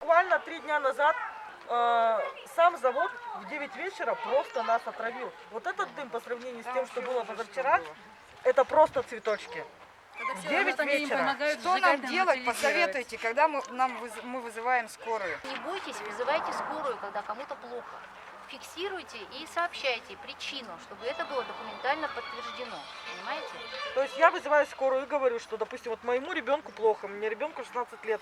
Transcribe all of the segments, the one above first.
Буквально 3 дня назад сам завод в 9 вечера просто нас отравил. Вот этот дым по сравнению с тем, что было позавчера, это просто цветочки. В 9 вечера. Что нам делать? Посоветуйте, когда мы вызываем скорую. Не бойтесь, вызывайте скорую, когда кому-то плохо. Фиксируйте и сообщайте причину, чтобы это было документально подтверждено. Понимаете? То есть я вызываю скорую и говорю, что, допустим, вот моему ребенку плохо, мне ребенку 16 лет.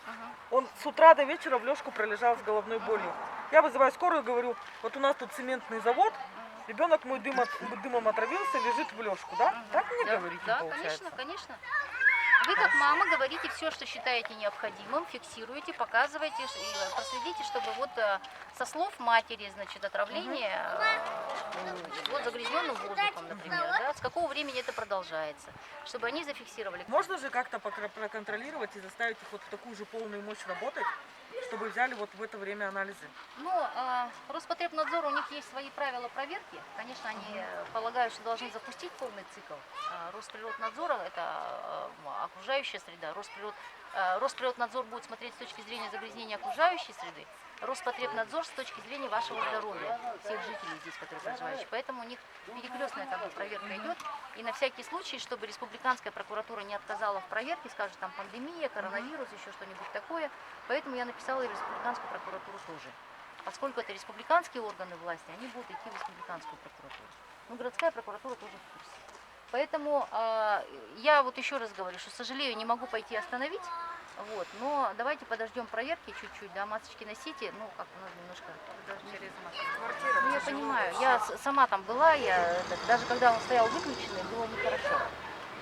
Он с утра до вечера в лёжку пролежал с головной болью. Я вызываю скорую и говорю, вот у нас тут цементный завод, ребенок мой дымом отравился, лежит в лёжку, да? Так мне говорите, да, получается? конечно, конечно. Вы как мама говорите все, что считаете необходимым, фиксируете, показываете и проследите, чтобы вот со слов матери, значит, отравление вот загрязненным воздухом, например, да, с какого времени это продолжается, чтобы они зафиксировали. Можно же как-то проконтролировать и заставить их вот в такую же полную мощь работать, чтобы взяли вот в это время анализы? Ну, Роспотребнадзор, у них есть свои правила проверки. Конечно, они полагают, что должны запустить полный цикл. Росприроднадзора – это окружающая среда. Росприроднадзор будет смотреть с точки зрения загрязнения окружающей среды. Роспотребнадзор с точки зрения вашего здоровья, всех жителей здесь, которые проживающие. Поэтому у них перекрестная проверка идет. И на всякий случай, чтобы республиканская прокуратура не отказала в проверке, скажет, там пандемия, коронавирус, еще что-нибудь такое. Поэтому я написала и в республиканскую прокуратуру тоже. Поскольку это республиканские органы власти, они будут идти в республиканскую прокуратуру. Но городская прокуратура тоже в курсе. Поэтому я вот еще раз говорю, что, сожалею, не могу пойти остановить. Вот, но давайте подождем проверки чуть-чуть, да, масочки носите, ну, как у нас немножко через маску. Ну, я понимаю, я сама там была, даже когда он стоял выключенный, было нехорошо.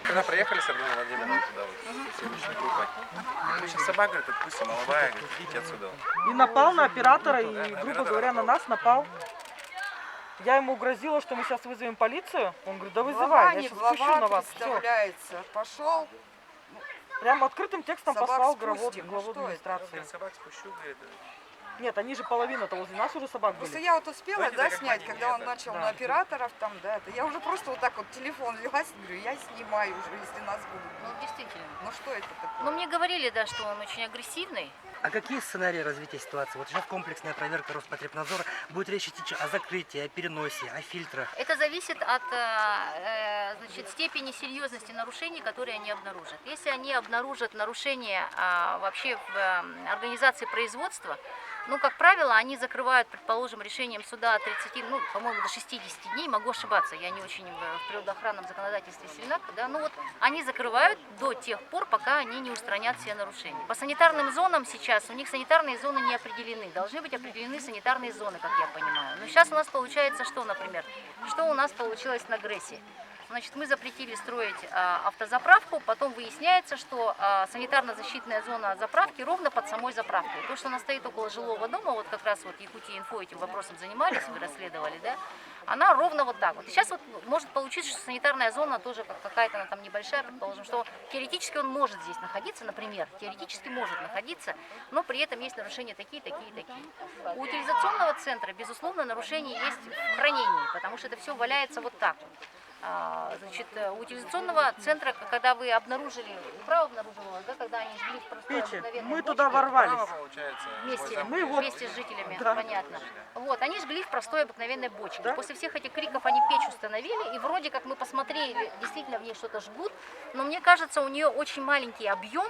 Когда приехали с Ардена Владимировна туда, вот, с уличной группой, сейчас собака, говорит, отпусти, молодая, говорит, идите отсюда. И напал на оператора, и, грубо говоря, на нас напал. Я ему угрозила, что мы сейчас вызовем полицию. Он говорит, да вызывай, я сейчас спущу на вас. Представляется, пошел. Прям открытым текстом Собак послал спустим, главу ну что администрации. Говорит, собак спущу, говорит. Нет, они же половина-то возле нас уже собак Просто были. я вот успела, Давайте да, так, снять, как когда он да. начал Да. на операторов там, да, это я уже просто вот так вот телефон взялась, говорю, я снимаю уже, если нас будут. Ну, действительно. Ну что это такое? Но мне говорили, да, что он очень агрессивный. А какие сценарии развития ситуации? Вот сейчас комплексная проверка Роспотребнадзора. Будет речь идти о закрытии, о переносе, о фильтрах. Это зависит от значит, степени серьезности нарушений, которые они обнаружат. Если они обнаружат нарушение вообще в организации производства, ну, как правило, они закрывают, предположим, решением суда от 30, ну, по-моему, до 60 дней, могу ошибаться, я не очень в природоохранном законодательстве сильна, да, ну вот они закрывают до тех пор, пока они не устранят все нарушения. По санитарным зонам сейчас, у них санитарные зоны не определены, должны быть определены санитарные зоны, как я понимаю. Но сейчас у нас получается что, например, что у нас получилось на ГРЭСе? Значит, мы запретили строить автозаправку, потом выясняется, что санитарно-защитная зона заправки ровно под самой заправкой. То, что она стоит около жилого дома, вот как раз вот Якутия-Инфо этим вопросом занимались, вы расследовали, да, она ровно вот так вот. И сейчас вот может получиться, что санитарная зона тоже какая-то, она там небольшая, предположим, что теоретически он может здесь находиться, например, теоретически может находиться, но при этом есть нарушения такие. У утилизационного центра, безусловно, нарушения есть в хранении, потому что это все валяется вот так вот. Значит, у утилизационного центра, когда вы обнаружили, право обнаруживалось, да, когда они жгли в простой Печи, обыкновенной мы бочке, туда ворвались. Право, получается, вместе, Мы вот- вместе с жителями, Да. понятно. Вот, они жгли в простой обыкновенной бочке. Да? После всех этих криков они печь установили, и вроде как мы посмотрели, действительно в ней что-то жгут, но мне кажется, у нее очень маленький объем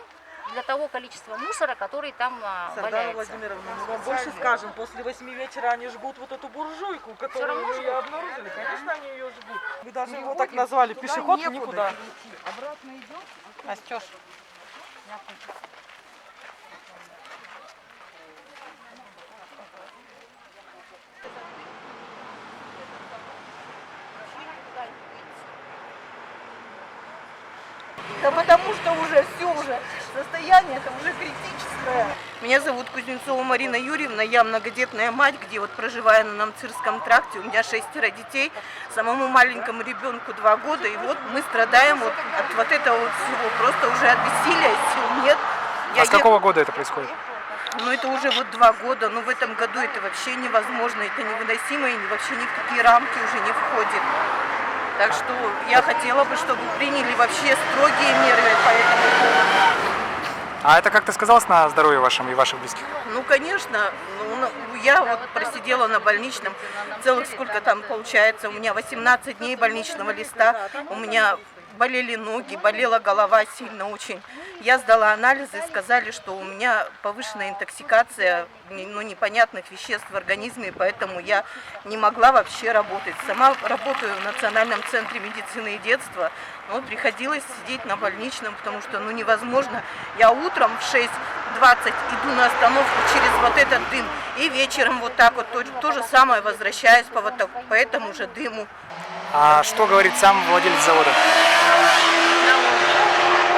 для того количества мусора, который там Сардана валяется. Владимировна, мы вам больше скажем, после 8 вечера они жгут вот эту буржуйку, которую равно мы жгут? ее обнаружили. Конечно, они ее жгут. Мы даже его Переходим, так назвали, туда пешеход некуда никуда. перейти. Обратно идем? Настеж. Да потому что уже все, уже состояние это уже критическое. Меня зовут Кузнецова Марина Юрьевна, я многодетная мать, где вот проживаю на Намцирском тракте, у меня 6 детей, самому маленькому ребенку 2 года, и вот мы страдаем вот от вот этого вот всего, просто уже от бессилия, сил нет. А с какого года это происходит? Ну это уже вот 2 года, но в этом году это вообще невозможно, это невыносимо и вообще ни в какие рамки уже не входит. Так что я хотела бы, чтобы приняли вообще строгие меры по этому поводу. А это как-то сказалось на здоровье вашем и ваших близких? Ну, конечно, я вот просидела на больничном целых сколько там получается, у меня 18 дней больничного листа, у меня болели ноги, болела голова сильно очень. Я сдала анализы, сказали, что у меня повышенная интоксикация непонятных веществ в организме, поэтому я не могла вообще работать. Сама работаю в Национальном центре медицины и детства, но приходилось сидеть на больничном, потому что невозможно. Я утром в 6:20 иду на остановку через вот этот дым, и вечером вот так вот то же самое возвращаюсь по этому же дыму. А что говорит сам владелец завода?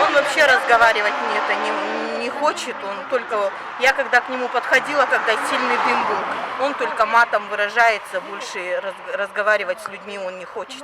Он вообще разговаривать не хочет, я когда к нему подходила, когда сильный дым был, он только матом выражается, больше разговаривать с людьми он не хочет.